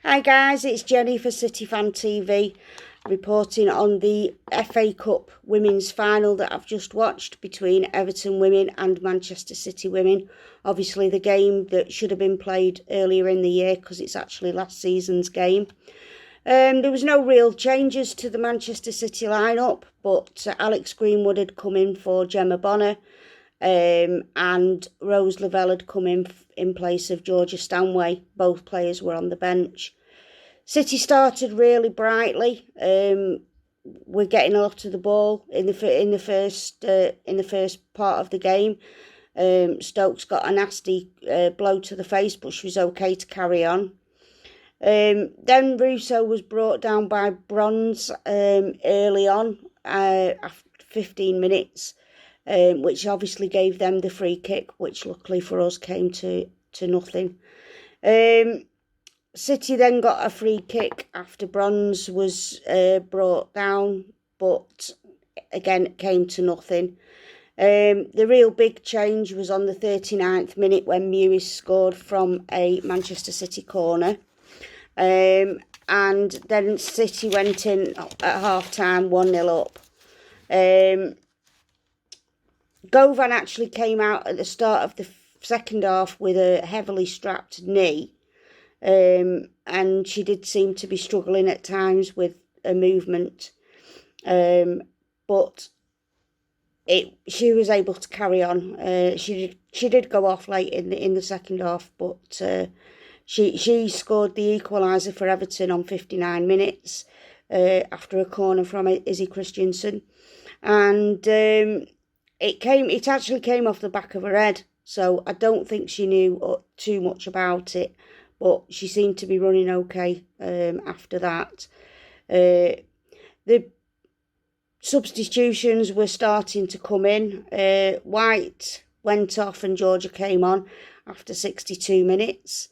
Hi guys, it's Jenny for City Fan TV, reporting on the FA Cup Women's Final that I've just watched between Everton women and Manchester City women. Obviously the game that should have been played earlier in the year because it's actually last season's game. There was no real changes to the Manchester City lineup, but Alex Greenwood had come in for Gemma Bonner, and Rose Lavelle had come in place of Georgia Stanway. Both players were on the bench. City started really brightly. We're getting a lot of the ball in the first part of the game. Stokes got a nasty blow to the face, but she was okay to carry on. Then Russo was brought down by Bronze early on, after 15 minutes, which obviously gave them the free kick, which luckily for us came to nothing. City then got a free kick after Bronze was brought down, but again it came to nothing. The real big change was on the 39th minute when Mewis scored from a Manchester City corner. And then City went in at half-time 1-0 up. Govan actually came out at the start of the second half with a heavily strapped knee, and she did seem to be struggling at times with a movement, but she was able to carry on. She did go off late in the second half, but she scored the equalizer for Everton on 59 minutes after a corner from Izzy Christiansen, and it actually came off the back of her head, so I don't think she knew too much about it, but she seemed to be running okay after that. The substitutions were starting to come in. White went off and Georgia came on after 62 minutes.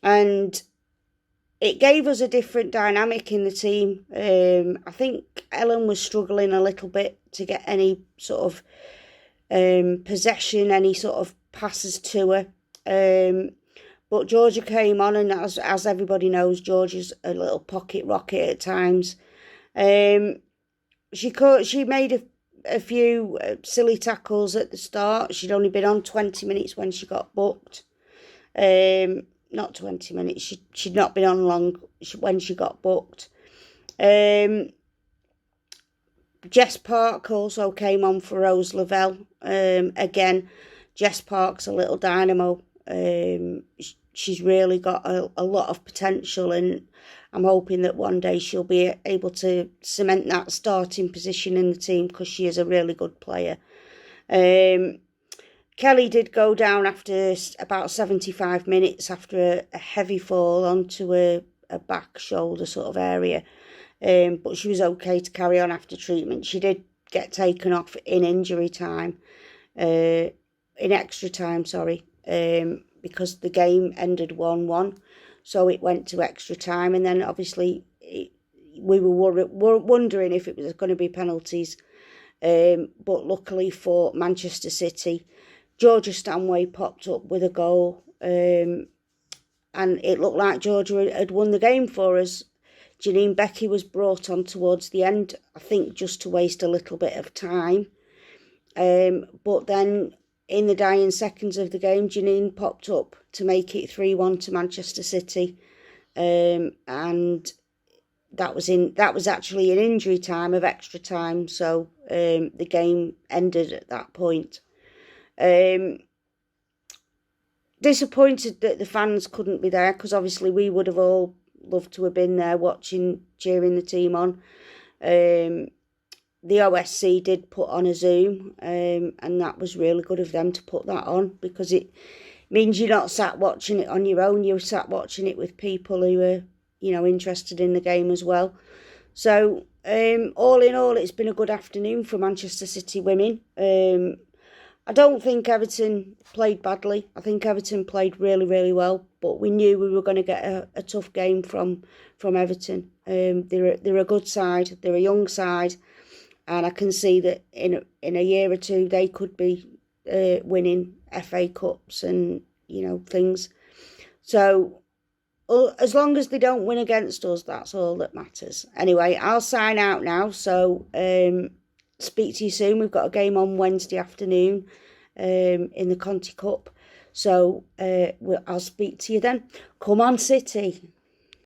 And it gave us a different dynamic in the team. I think Ellen was struggling a little bit to get any sort of possession, any sort of passes to her. But Georgia came on, and as everybody knows, Georgia's a little pocket rocket at times. She made a few silly tackles at the start. She'd only been on 20 minutes when she got booked. Not 20 minutes. She'd not been on long when she got booked. Jess Park also came on for Rose Lavelle. Again, Jess Park's a little dynamo. She's really got a lot of potential, and I'm hoping that one day she'll be able to cement that starting position in the team because she is a really good player. Kelly did go down after about 75 minutes after a heavy fall onto a back shoulder sort of area, but she was okay to carry on after treatment. She did get taken off in extra time, because the game ended 1-1, so it went to extra time, and then obviously we were wondering if it was going to be penalties, but luckily for Manchester City, Georgia Stanway popped up with a goal, and it looked like Georgia had won the game for us. Janine Becky was brought on towards the end, I think just to waste a little bit of time. But then in the dying seconds of the game, Janine popped up to make it 3-1 to Manchester City. And that was actually an injury time of extra time, so the game ended at that point. Disappointed that the fans couldn't be there, because obviously we would have all loved to have been there watching, cheering the team on. The OSC did put on a Zoom, and that was really good of them to put that on, because it means you're not sat watching it on your own, you're sat watching it with people who are, interested in the game as well. So all in all, it's been a good afternoon for Manchester City women. I don't think Everton played badly. I think Everton played really, really well, but we knew we were going to get a tough game from Everton. They're a good side. They're a young side, and I can see that in a year or two they could be winning FA Cups and things. So as long as they don't win against us, that's all that matters. Anyway, I'll sign out now. So speak to you soon. We've got a game on Wednesday afternoon in the Conti Cup. So I'll speak to you then. Come on, City.